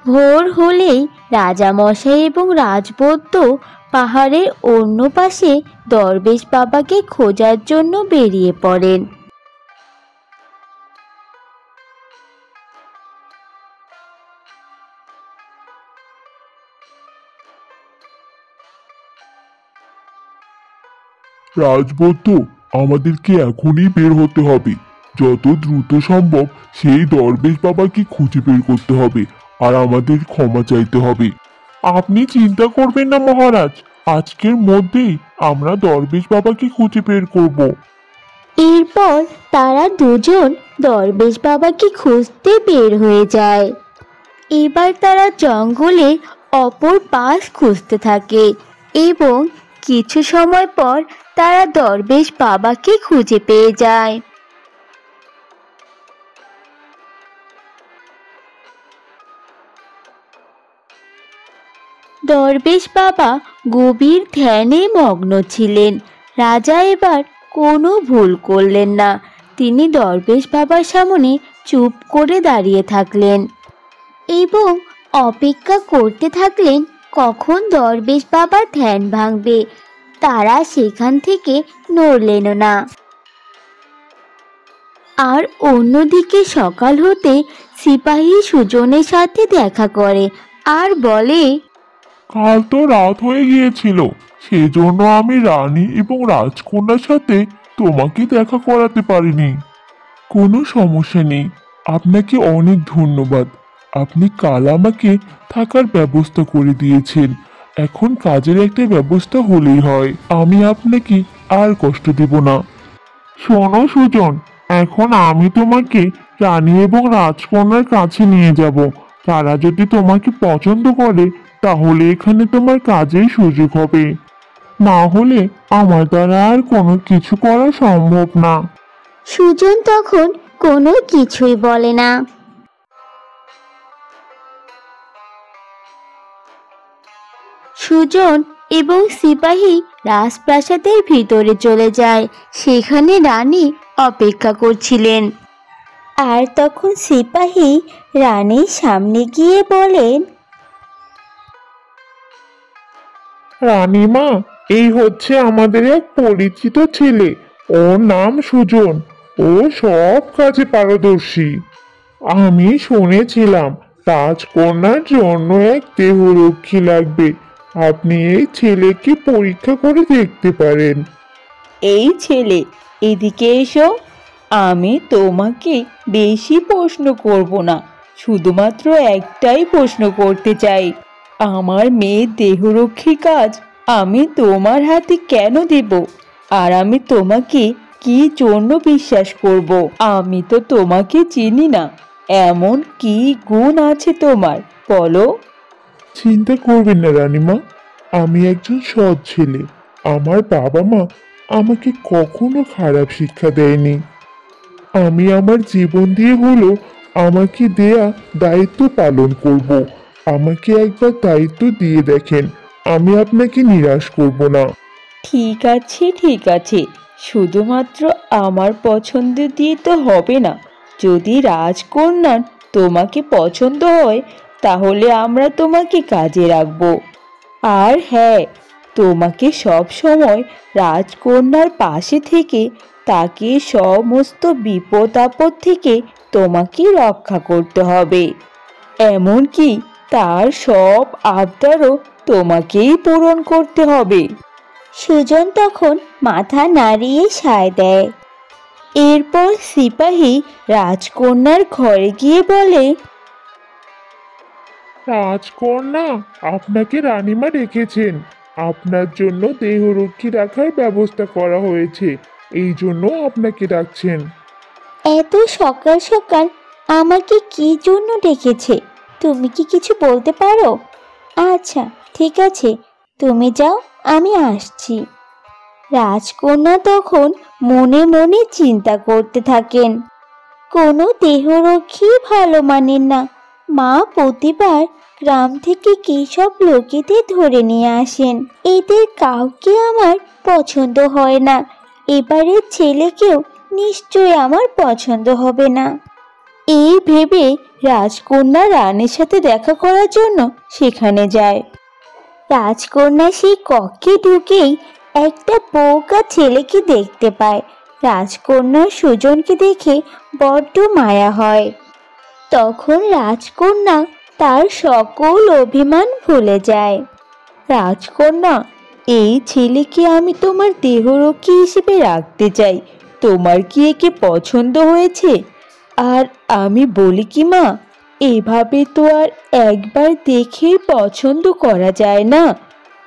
ভোর হলেই রাজামশাই এবং রাজবৈদ্য পাহাড়ের অন্য পাশে দরবেশ বাবাকে খোঁজার জন্য বেরিয়ে পড়েন। রাজবৈদ্য, আমাদেরকে এখনই বের হতে হবে। যত দ্রুত সম্ভব সেই দরবেশ বাবাকে খুঁজে বের করতে হবে, আর আমাদের ক্ষমা চাইতে হবে। আপনি চিন্তা করবেন না মহারাজ, আজকের মধ্যেই আমরা দরবেশ বাবাকে খুঁজে বের করব। এরপর তারা দুজন দরবেশ বাবাকে খুঁজতে বের হয়ে যায়। এবার তারা জঙ্গলের অপর পাশ খুঁজতে থাকে এবং কিছু সময় পর তারা দরবেশ বাবাকে খুঁজে পেয়ে যায়। দরবেশ বাবা গভীর ধ্যানে মগ্ন ছিলেন। রাজা এবার কোনো ভুল করলেন না। তিনি দরবেশ বাবার সামনে চুপ করে দাঁড়িয়ে থাকলেন এবং অপেক্ষা করতে থাকলেন কখন দরবেশ বাবার ধ্যান ভাঙবে। তারা সেখান থেকে নড়লেনও না। আর অন্যদিকে সকাল হতে সিপাহী সুজনের সাথে দেখা করে আর বলে, কাল তো রাত হয়ে গিয়েছিল, সেজন্য আমি রানী এবং রাজকন্যার সাথে তোমাকে দেখা করাতে পারিনি। কোনো সমস্যা নেই, আপনাকে অনেক ধন্যবাদ। আপনি কাল আমাকে থাকার ব্যবস্থা করে দিয়েছেন, এখন কাজের একটা ব্যবস্থা হলেই হয়। আমি আপনাকে আর কষ্ট দেব না। শোনো সুজন, এখন আমি তোমাকে রানী এবং রাজকন্যার কাছে নিয়ে যাব। তারা যদি তোমাকে পছন্দ করে তাহলে এখানে তোমার কাজের সুযোগ হবে, না হলে আমার দ্বারা আর কোনো কিছু করা সম্ভব না। সুজন তখন কোনো কিছুই বলে না। সুজন এবং সিপাহী রাজপ্রাসাদের ভিতরে চলে যায়। সেখানে রানী অপেক্ষা করছিলেন। আর তখন সিপাহী রানীর সামনে গিয়ে বলেন, রানীমা, এই হচ্ছে আমাদের এক পরিচিত ছেলে, ওর নাম সুজন। ও সব কাজে পারদর্শী। আমি শুনেছিলাম রাজকন্যার জন্য এক দেহরক্ষী লাগবে। আপনি এই ছেলেকে পরীক্ষা করে দেখতে পারেন। এই ছেলে, এদিকে এসো। আমি তোমাকে বেশি প্রশ্ন করব না, শুধুমাত্র একটাই প্রশ্ন করতে চাই। আমার মেয়ের দেহরক্ষীর কাজ আমি তোমার হাতে কেন দেব? আর আমি তোমাকে কি জন্য বিশ্বাস করব? আমি তো তোমাকে চিনি না। এমন কি গুণ আছে তোমার, বলো? চিন্তা করবেন না রানীমা, আমি একজন সৎ ছেলে। আমার বাবা মা আমাকে কখনো খারাপ শিক্ষা দেয়নি। আমি আমার জীবন দিয়ে হলো আমাকে দেয়া দায়িত্ব পালন করব। আমাকে একবার দায়িত্ব দিয়ে দেখেন, আমি আপনাকে নিরাশ করব না। ঠিক আছে, ঠিক আছে। শুধুমাত্র আমার পছন্দ দিয়ে তো হবে না। যদি রাজকন্যার তোমাকে পছন্দ হয় তাহলে আমরা তোমাকে কাজে রাখবো। আর হ্যাঁ, তোমাকে সব সময় রাজকন্যার পাশে থেকে তাকে সমস্ত বিপদ আপদ থেকে তোমাকে রক্ষা করতে হবে। এমনকি তার সব আবদারও তোমাকেই পূরণ করতে হবে। সুজন তখন মাথা নাড়িয়ে সায় দেয়। এরপর সিপাহী রাজকন্যার ঘরে গিয়ে বলে, রাজকন্যা, আপনাকে রানীমা ডেকেছেন। আপনার জন্য দেহরক্ষী রাখার ব্যবস্থা করা হয়েছে, এই জন্য আপনাকে ডাকছেন। এত সকাল সকাল আমাকে কি জন্য ডেকেছে? তুমি কি কিছু বলতে পারো? আচ্ছা, ঠিক আছে, তুমি যাও, আমি আসছি। রাজকন্যা তখন মনে মনে চিন্তা করতে থাকেন। কোনো দেহরক্ষী ভালো মানেন না। মা প্রতিবার গ্রাম থেকে কি সব লোকেদের ধরে নিয়ে আসেন। এদের কাউকে আমার পছন্দ হয় না। এবারের ছেলেকেও নিশ্চয় আমার পছন্দ হবে না। এই ভেবে রাজকন্যা রানীর সাথে দেখা করার জন্য সেখানে যায়। রাজকন্যা সেই কক্ষে ঢুকেই একটা বোকা ছেলেকে দেখতে পায়। রাজকন্যা সুজনকে দেখে বড্ড মায়া হয়। তখন রাজকন্যা তার সকল অভিমান ভুলে যায়। রাজকন্যা, এই ছেলেকে আমি তোমার দেহরক্ষী হিসেবে রাখতে চাই। তোমার কি একে পছন্দ হয়েছে? আর আমি বলি কি মা, এভাবে তো আর একবার দেখে পছন্দ করা যায় না।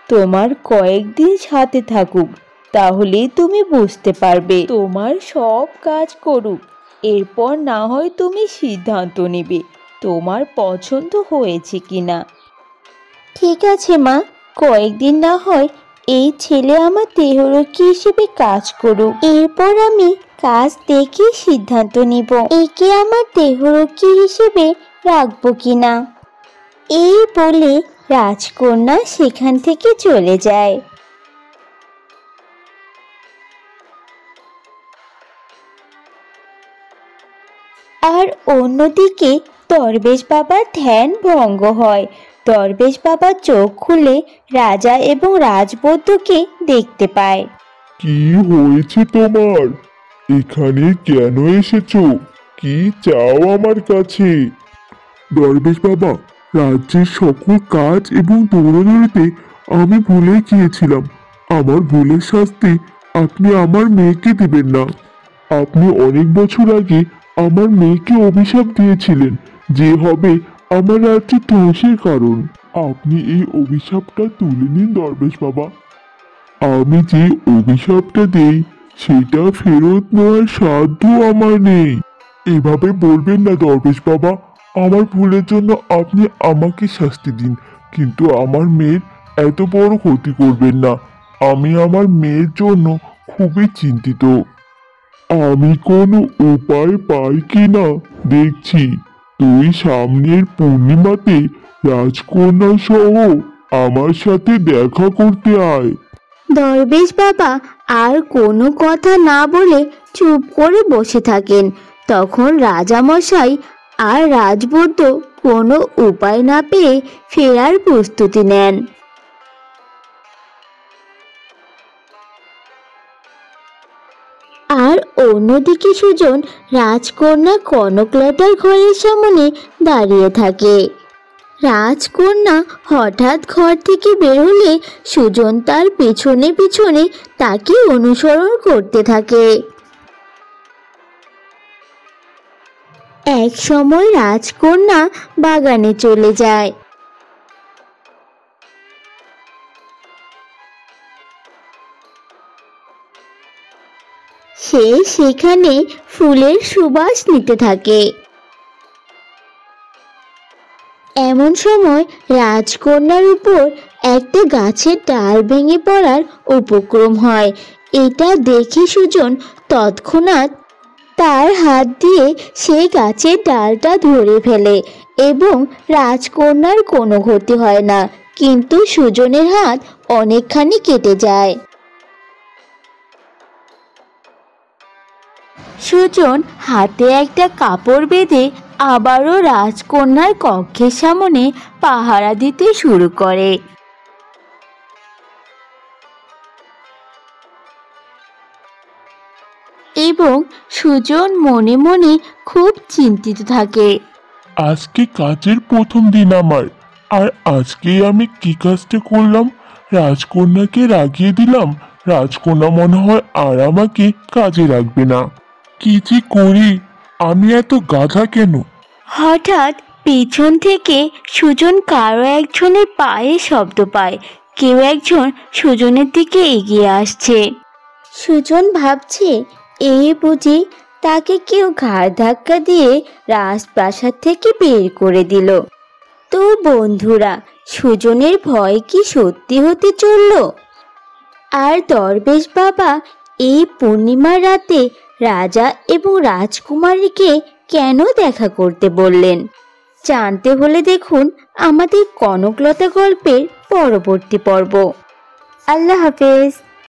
তোমার কয়েকদিন সাথে থাকুক, তাহলেই তুমি বুঝতে পারবে। তোমার সব কাজ করুক, এরপর না হয় তুমি সিদ্ধান্ত নেবে তোমার পছন্দ হয়েছে কিনা। ঠিক আছে মা, কয়েকদিন না হয় এই ছেলে আমার দেহরক্ষী হিসেবে কাজ করুক, এরপর আমি কাজ দেখে সিদ্ধান্ত নিব একে আমার দেহরক্ষী হিসেবে রাখবো কিনা। এই বলে রাজকন্যা সেখান থেকে চলে যায়। আর অন্যদিকে দরবেশ বাবার ধ্যান ভঙ্গ হয়। দরবেশ বাবা চোখ খুলে রাজা এবং রাজবধূকে দেখতে পায়। কি হয়েছে তোমার? এখানে কেন এসেছো? কি চাও আমার কাছে? দরবেশ বাবা, রাজ্যের সকল কাজ এবং দৌড়াদৌড়িতে আমি ভুলে গিয়েছিলাম। আমার ভুলের শাস্তি আপনি আমার মেয়েকে দিবেন না। আপনি অনেক বছর আগে আমার মেয়েকে অভিশাপ দিয়েছিলেন যে হবে আমার রাজ্যের ধ্বংসের কারণ। আপনি এই অভিশাপটা তুলে নিন দরবেশ বাবা। আমি যে অভিশাপটা দেই সেটা ফেরত নেওয়ার সাধ্য আমার নেই। এভাবে বলবেন না দরবেশ বাবা। আমার ভুলের জন্য আপনি আমাকে শাস্তি দিন, কিন্তু আমার মেয়ের এত বড় ক্ষতি করবেন না। আমি আমার মেয়ের জন্য খুবই চিন্তিত। আমি কোনো উপায় পাই কিনা দেখছি। তুই সামনের পূর্ণিমাতে রাজকন্যা সহ আমার সাথে দেখা করতে আয়। দরবেশ বাবা আর কোনো কথা না বলে চুপ করে বসে থাকেন। তখন রাজামশাই আর রাজবধূ কোনো উপায় না পেয়ে ফেরার প্রস্তুতি নেন। আর অন্যদিকে সুজন রাজকন্যা কনকলতার ঘরের সামনে দাঁড়িয়ে থাকে। রাজকন্যা হঠাৎ ঘর থেকে বের হলে সুজন তার পিছনে পিছনে তাকে অনুসরণ করতে থাকে। এক সময় রাজকন্যা বাগানে চলে যায়। সে সেখানে ফুলের সুবাস নিতে থাকে। এমন সময় রাজকন্যার উপর একটা গাছের ডাল ভেঙে পড়ার উপক্রম হয়। এটা দেখে সুজন তৎক্ষণাৎ তার হাত দিয়ে সেই গাছের ডালটা ধরে ফেলে এবং রাজকন্যার কোনো ক্ষতি হয় না, কিন্তু সুজনের হাত অনেকখানি কেটে যায়। সুজন হাতে একটা কাপড় বেঁধে আবারও রাজকন্যার কক্ষের সামনে পাহারা দিতে শুরু করে। এবং সুজন মনে মনে খুব চিন্তিত থাকে। আজকে কাজের প্রথম দিন আমার, আর আজকেই আমি কি কাজটা করলাম? রাজকন্যাকে রাগিয়ে দিলাম। রাজকন্যা মনে হয় আর আমাকে কাজে রাখবে না। কি যে করি, আমি এত গাধা কেন? হঠাৎ পিছন থেকে সুজন কারো একজনের পায়ে শব্দ পায়। কেউ একজন সুজনের দিকে এগিয়ে আসছে। সুজন ভাবছে, এই বুঝি তাকে কেউ ঘাড় ধাক্কা দিয়ে রাজপ্রাসাদ থেকে বের করে দিল। তো বন্ধুরা, সুজনের ভয় কি সত্যি হতে চলল? আর দরবেশ বাবা এই পূর্ণিমার রাতে রাজা এবং রাজকুমারীকে কেন দেখা করতে বললেন? জানতে হলে দেখুন আমাদের কনকলতা গল্পের পরবর্তী পর্ব। আল্লাহ হাফেজ।